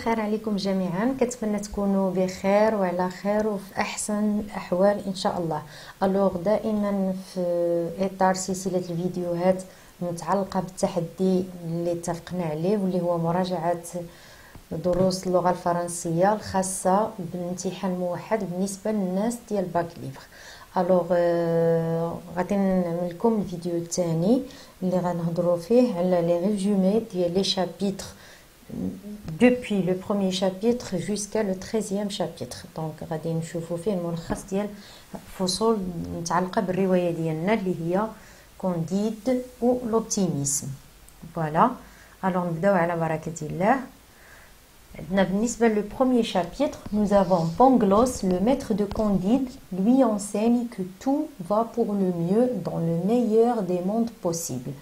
الخير عليكم جميعا. كنتمنى تكونوا بخير وعلى خير وفي احسن الاحوال ان شاء الله. الوغ دائما في اطار سلسله الفيديوهات متعلقه بالتحدي اللي اتفقنا عليه واللي هو مراجعه دروس اللغه الفرنسيه الخاصه بالامتحان الموحد بالنسبه للناس ديال باك ليفر. الوغ غادي نعمل لكم الفيديو الثاني اللي غنهضروا فيه على لي ريزومي ديال لي شابيتر depuis le premier chapitre jusqu'à le 13e chapitre. Donc غادي نشوفوا فيه الملخص ديال فصول متعلقه بالروايه ديالنا اللي هي كونديد و لوبتيميزم. فوالا الوغ نبداو على بركه الله. عندنا بالنسبه لو premier chapitre nous avons Pangloss, le maître de Candide, lui enseigne que tout va pour le mieux dans le meilleur des mondes possibles.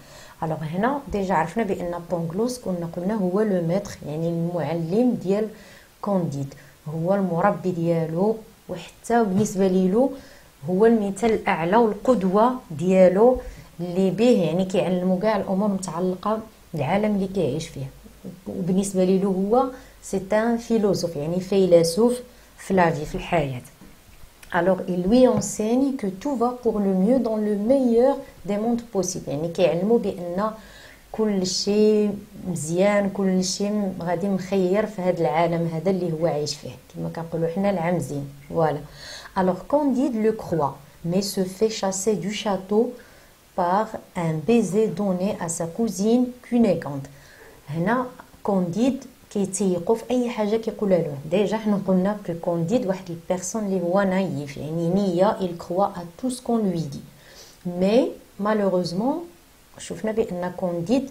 الوغ هنا ديجا عرفنا بان بونغلوس قلنا هو لو ميتر، يعني المعلم ديال كونديد، هو المربي ديالو، وحتى بالنسبه ليلو هو المثال الاعلى والقدوه ديالو اللي به يعني كيعلمو كاع الامور المتعلقه بالعالم اللي كيعيش فيه. وبالنسبه ليلو هو سي ان فيلوسوف، يعني فيلسوف في لافي في الحياه. Alors il lui enseigne que tout va pour le mieux dans le meilleur des mondes possibles، يعني كيعلمو بان كل شيء مزيان، كل شيء غادي مخير في هذا العالم هذا اللي هو عايش فيه، كما كنقولوا حنا العام زين. فوالا. Alors Candide le croit mais se fait chasser du château par un baiser donné à sa cousine Cunégonde. هنا كونديد كيتيقوا في اي حاجه كيقولها له. ديجا حنا قلنا كو كونديد واحد البيرسون اللي هو نايف، يعني نيه il croit à tout ce qu'on lui dit. mais malheureusement شفنا بان كونديد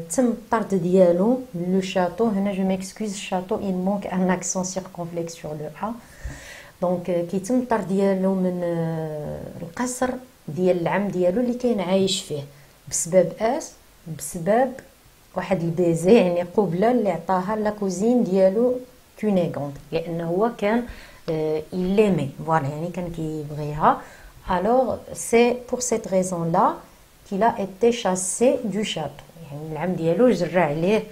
تم الطرد ديالو لو شاتو. هنا جو ميكسكوز الشاتو il manque un accent circonflexe sur le a. دونك كيتم الطرد ديالو من القصر ديال العم ديالو اللي كاين عايش فيه بسبب بسبب واحد البيزي، يعني قبله اللي عطاها لا كوزين ديالو كونيغوند، لانه هو كان يليمي. فوالا يعني كان كيبغيها. alors c'est pour cette raison là qu'il a été chassé du château، يعني العم ديالو جرى عليه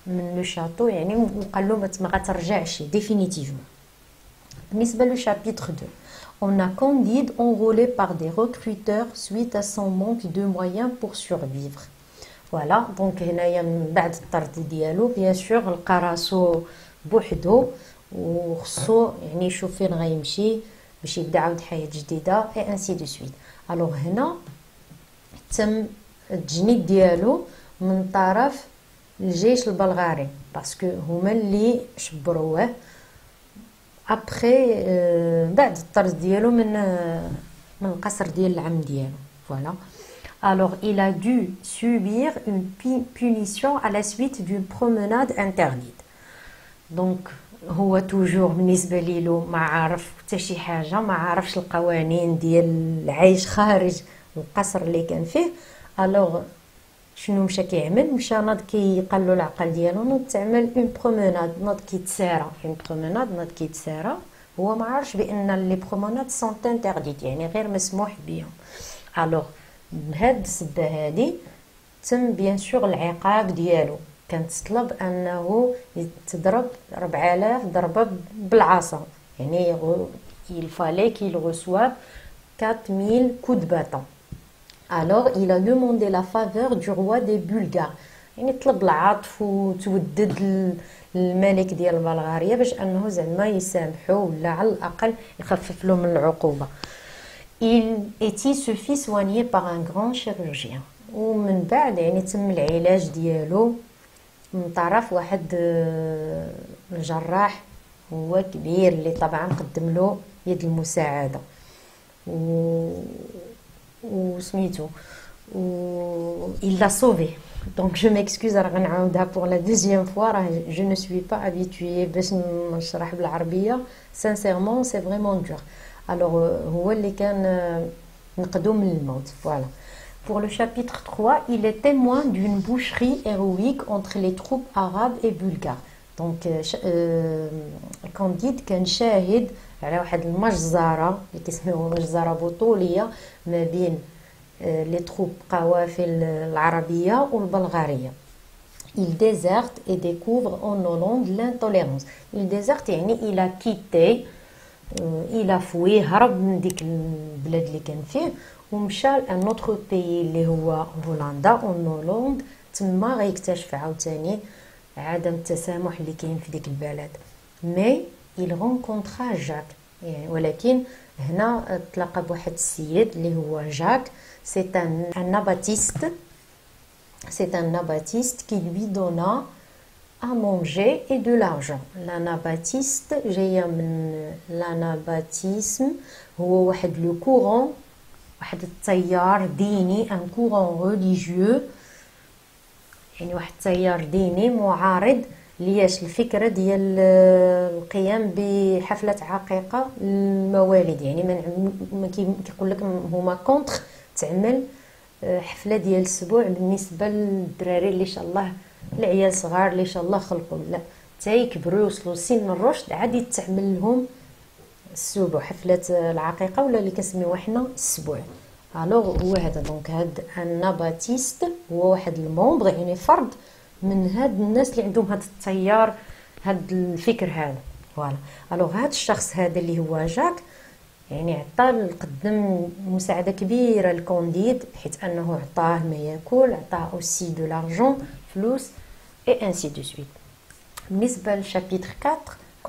من لو شاتو، يعني وقال له ما غترجعش ديفينيتيفمون. بالنسبه لو شابيتر 2 on a Candide enrôlé par des recruteurs suite à son manque de moyens pour survivre. فوالا. دونك هنايا من بعد الطرد ديالو بيان سور لقى راسو بوحدو وخصو يعني يشوف فين غيمشي باش يبدا عاود حياه جديده اي انسي دو سويت. الوغ هنا تم التجنيد ديالو من طرف الجيش البلغاري باسكو هما اللي شبروه ابخي بعد الطرد ديالو من القصر ديال العم ديالو. فوالا. Alors il a dû subir une punition à la suite d'une promenade interdite. Donc هو توجور بالنسبه ليلو ما عارف حتى شي حاجه، ما عارفش القوانين ديال العيش خارج القصر اللي كان فيه. الوغ شنو مشى كيعمل؟ مشى ناض كيقال له العقل ديالو نوض تعمل اون بروموناد، نوض كيتسارى اون بروموناد، نوض كيتسارى. هو ما عارفش بان لي بروموناد سون انترديت، يعني غير مسموح بهم. الوغ بهاد السبه هادي تم بيان سور العقاب ديالو، كانت تطلب انه يتضرب 4000 ضربه بالعصا، يعني il fallait qu'il reçoive 4000 coups de bâton. alors il a demandé la faveur du roi des Bulgares، يعني طلب العطف وتودد الملك ديال بلغاريا باش انه زعما يسامحوا ولا على الاقل يخفف له من العقوبه. il était se fit soigner par un grand chirurgien، ومن بعد يعني تم العلاج ديالو من طرف واحد الجراح هو كبير اللي طبعا قدم له يد المساعده وسميتو il l'a sauvé. donc je m'excuse راه غنعاودها pour la deuxième fois، راه je ne suis pas habituée باش نشرح بالعربيه sincèrement c'est vraiment dur. alors هو اللي كان نقدو من الموت. voilà. Pour le chapitre 3, il est témoin d'une boucherie héroïque entre les troupes arabes et bulgares. Donc Candide كان شاهد على واحد المجزرة اللي كيسميوها مجزرة بطولية ما بين لي تروب قوافل العربية والبلغارية. il déserte et découvre en Hollande l'intolérance. Il déserte يعني il a quitté il a foué هرب من ديك البلاد اللي كان فيه ومشى لان اوتر بيي اللي هو هولندا اون هولند تما غيكتشف عاوتاني عدم التسامح اللي كاين في ديك البلد مي il rencontra جاك يعني ولكن هنا تلاقى بواحد السيد اللي هو جاك سي ان anabaptiste c'est un anabaptiste qui lui donna à manger et de l'argent. L'anabaptiste جايه من l'anabaptisme هو واحد لو courant واحد التيار ديني ان courant religieux يعني واحد التيار ديني معارض لياش الفكره ديال القيام بحفله عقيقه الموالد يعني ما كيقول لك هما كونتر تعمل حفله ديال السبوع بالنسبه للدراري اللي شاء الله العيال صغار اللي شاء الله خلقوا لا حتى يكبروا يوصلوا سن الرشد عادي تعمل لهم السبوع حفله العقيقه ولا اللي كنسميوها حنا السبوع الوغ هو هذا دونك هاد الناباتيست هو واحد المومبر يعني فرد من هاد الناس اللي عندهم هاد التيار هاد الفكر هذا فوالا الوغ هاد الشخص هذا اللي هو جاك يعني قدم مساعده كبيره لكونديد حيت انه عطاه ما ياكل عطاه اوسي دو لارجون فلوس اي انسي دو سويت بالنسبه للشابيتر 4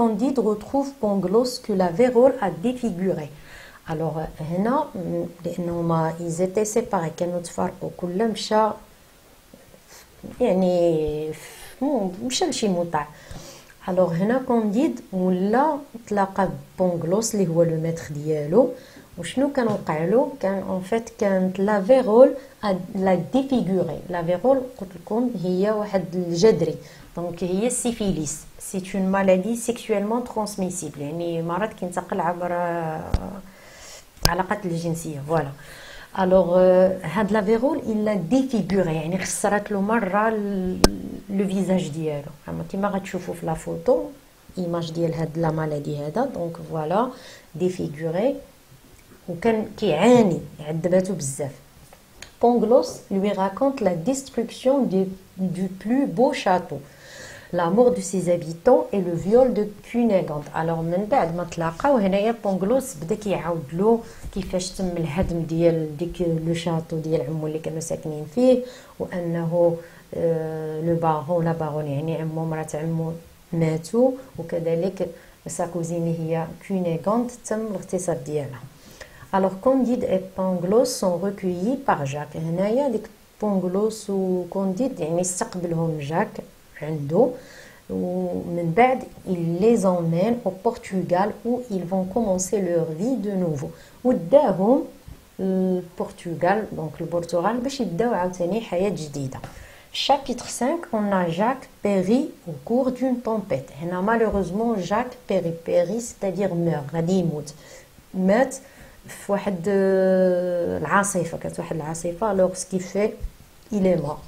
Candide retrouve Pangloss que la vérole a défiguré. Alors هنا لانهما ils étaient séparés كانوا تفارقوا كل مشى يعني مشى لشي مطاع الوغ هنا كونديد ولا تلاقى بونغلوس اللي هو لو ميتر ديالو وشنو كان وقع له كان اون فيت كانت لا فيرول لا ديفيغوري لا فيرول قلت لكم هي واحد الجدري دونك هي السيفيليس سي اون مالادي سيكسويلمون ترانسميسيبل يعني مرض كينتقل عبر العلاقات الجنسيه فوالا الوغ هاد لا فيرول الا ديفيغوري يعني خسرت له مره لو فيزاج ديالو كيما غتشوفوا في لا فوتو ايماج ديال هاد لا مالادي هذا دونك فوالا ديفيغوري وكان كيعاني عذباتو بزاف Pangloss lui raconte la destruction du plus beau château, la mort de ses habitants et le viol de Cunégonde. Alors من بعد ما تلاقاو هنايا بونغلوس بدا كيعاود له كيفاش تم الهدم ديال ديك لو شاتو ديال عمو اللي كانوا ساكنين فيه وانه لو بارون لا بارون يعني عمو مرات عمو ماتوا وكذلك ساكوزيني هي كونيغوند تم الاغتصاب ديالها. Alors Candide et Pangloss sont recueillis par Jacques. هنايا ديك بونغلوس وكونديد يعني استقبلهم جاك عنده ومن بعد il les emmène au Portugal où ils vont commencer leur vie de nouveau. وداهم البرتغال دونك البرتغال باش يبداو عاوتاني حياة جديدة. Chapitre 5 on a Jacques périt au cours d'une tempête. هنا malheureusement Jacques périt c'est-à-dire meurt غادي يموت مات في واحد العاصفة كانت واحد العاصفة alors ce qui fait il est mort.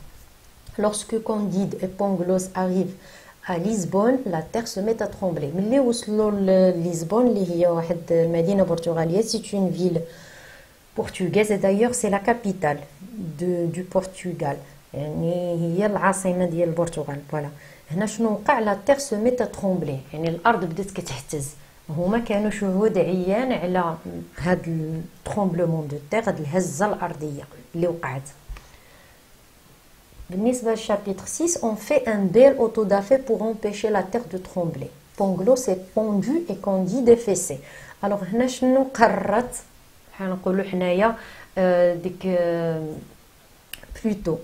Lorsque Candide et Pangloss arrivent à Lisbonne la terre se met à trembler. ملي وصلوا لليزبون اللي هي واحد مدينة برتغالية c'est une ville portugaise et d'ailleurs c'est la capitale du Portugal يعني هي العاصمة ديال البرتغال فوالا هنا شنو وقع لا terre se met à trembler يعني الأرض بدات كتهتز هما كانوا شهود عيان على هاد الترومبلمون دو تيغ هاد الهزه الارضيه اللي وقعت. بالنسبه للشابيتر 6 on fait un bel autodafé pour empêcher la terre de trembler. Pangloss est pendu et Candide est fessé. alors هنا شنو قررت بحال نقولوا حنايا ديك بلوتو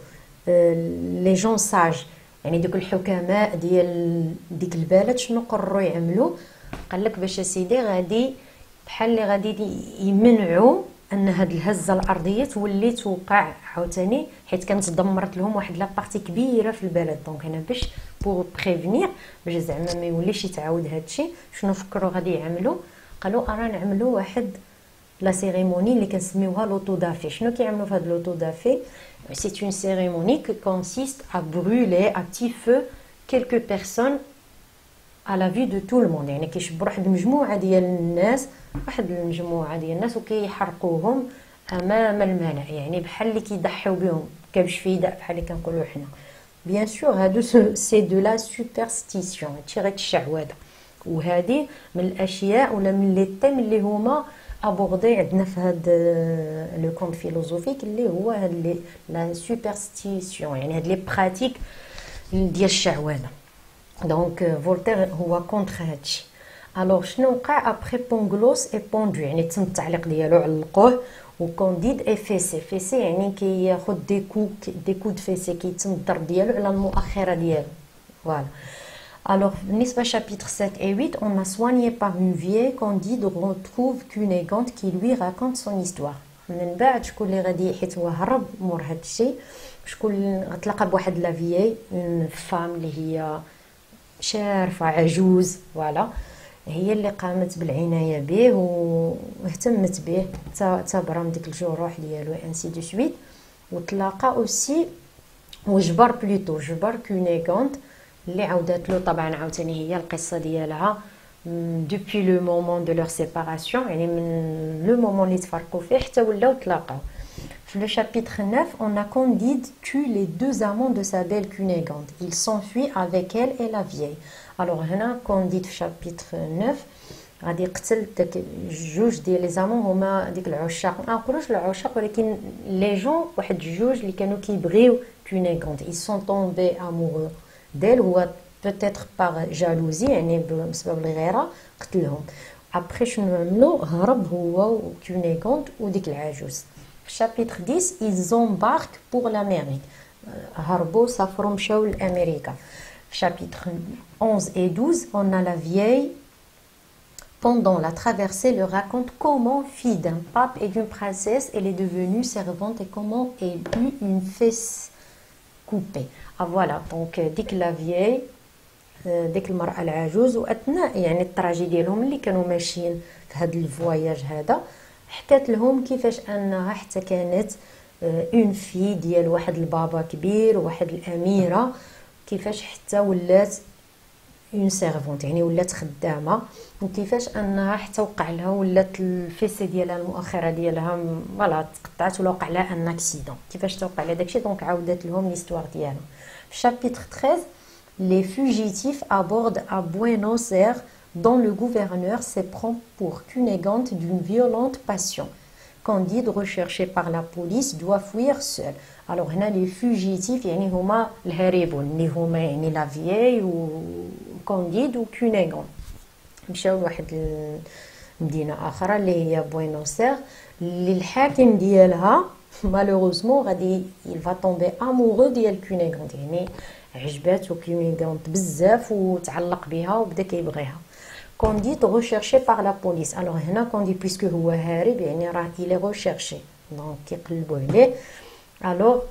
لي جون ساج يعني دوك الحكماء ديال ديك البلد شنو قرروا يعملوا قال لك باش سيدي غادي بحال اللي غادي يمنعوا ان هاد الهزه الارضيه تولي توقع عاوتاني حيت كانت دمرت لهم واحد لابارتي كبيره في البلد دونك هنا باش بور بريفينير باش زعما ما يوليش يتعاود هادشي شنو فكروا غادي يعملوا قالوا ارا نعملوا واحد لا سيريموني اللي كنسميوها لوطودافي شنو كيعملوا في هاد لوطودافي سي اون سيريموني كو كونسيست ا برولي ا بتي فو كيلكو بيرسون à la vue de tout le monde يعني كيشبروا واحد المجموعه ديال الناس وكيحرقوهم امام الملأ يعني بحال اللي كيضحيو بهم كبش فداء بحال اللي كنقولوا حنا بيان سور هادو سي دو لا سوبرستيسيون، هادشي غير الشعوذه. وهذه من الاشياء ولا من لي تيم اللي هما ابوردي عندنا في هاد لو كونت فيلوزوفيك اللي هو هاد لا سوبرستيسيون، يعني هاد لي براتيك ديال الشعوذه. دونك فولتير هو كونتر هادشي. الوغ شنو وقع ابري بونغلوس اي بوندو، يعني تم التعليق ديالو علقوه. وكونديد اي فيسي، فيسي يعني كياخذ دي كو دو فيسي، كيتم الضرب ديالو على المؤخره ديالو. فوالا. Alors, بالنسبة chapitre 7 et 8, on a soigné par une vieille. Candide retrouve Cunégonde qui lui raconte son histoire. من بعد شكون اللي غادي، حيت هو هرب مور هاد الشيء، شكون غتلاقى بواحد لا فيي اون فام اللي هي شارفة عجوز. فوالا، هي اللي قامت بالعناية به واهتمت به، تبرم ديك الجروح ديالو انسي دو سويت. وتلاقى اوسي وجبر جبر كونيغوند اللي عاودت له طبعا عاوتاني هي القصه ديالها دوبي لو مومون دو لور سيباراسيون، يعني من لو مومون اللي تفرقوا فيه حتى ولاو تلاقاو. في لو شابيتر 9 on a Candide tue les deux amants de sa belle Cunégonde. Il s'enfuit avec elle et la vieille. alors هنا Candide في شابيتر 9 غادي يقتل داك جوج ديال لي زامون، هما ديك العشاق، ما نقولوش العشاق ولكن لي جون، واحد جوج اللي كانوا كيبغيو كونيغوند. ils sont tombés amoureux d'elle، هو peut-être par jalousie، يعني بسبب الغيره قتلهم. ابري شنو عملوا، هرب هو وكونيغوند وديك العجوز. في شابيتر 10 ils embarquent pour l'Amérique، هربوا سافروا مشاو لامريكا. في شابيتر 11 et 12 on a la vieille pendant la traversée leur raconte comment, fille d'un pape et d'une princesse, elle est devenue servante et comment elle eut une fesse coupée. Ah voilà, donc ديك لا vieille ديك المرأة العجوز، وأثناء يعني التراجي ديالهم اللي كانوا ماشيين في هذا الفواياج هذا، حكات لهم كيفاش أنها حتى كانت اون في ديال واحد البابا كبير وواحد الأميرة، كيفاش حتى ولات اون سيرفونت يعني ولات خدامه، وكيفاش انها حتى وقع لها ولات الفيسي ديالها المؤخره ديالها فوالا تقطعت ولا وقع لها ان اكسيدون، كيفاش توقع لها داكشي. دونك عاودت لهم ليستوار ديالهم. في شابيتر 13 les fugitifs abordent à Buenos Aires dont le gouverneur s'éprend pour Cunégonde d'une violente passion. Candide recherché par la police doit fuir seul. alors هنا les fugitifs يعني هما الهاربون اللي هما يعني لا فيي وكونديد وكونيغون، مشاو لواحد المدينه اخرى اللي هي بوينوسير، اللي الحاكم ديالها مالوغوزمون غادي يلفا طومبي امورو ديال كونيغون، يعني عجباتو كونيغون بزاف وتعلق بها وبدا كيبغيها. Candide recherché par la police. alors هنا Candide puisque هو هارب يعني راه il est recherché، دونك كيقلبوا عليه. alors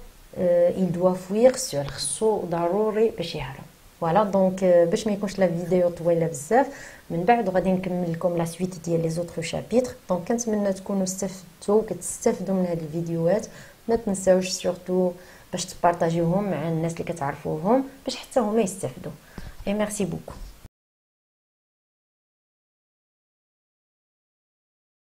il doit fuir seul، خصو ضروري باش يهرب. فوالا دونك باش ما يكونش لا فيديو طويله بزاف، من بعد غادي نكمل لكم لا سويت ديال لي زوطر شابيتر. دونك كنتمنى تكونوا استفدتوا كتستافدوا من هاد الفيديوهات. ما تنساوش سورتو باش تبارطاجيوهم مع الناس اللي كتعرفوهم باش حتى هما يستافدوا. اي ميرسي بوكو.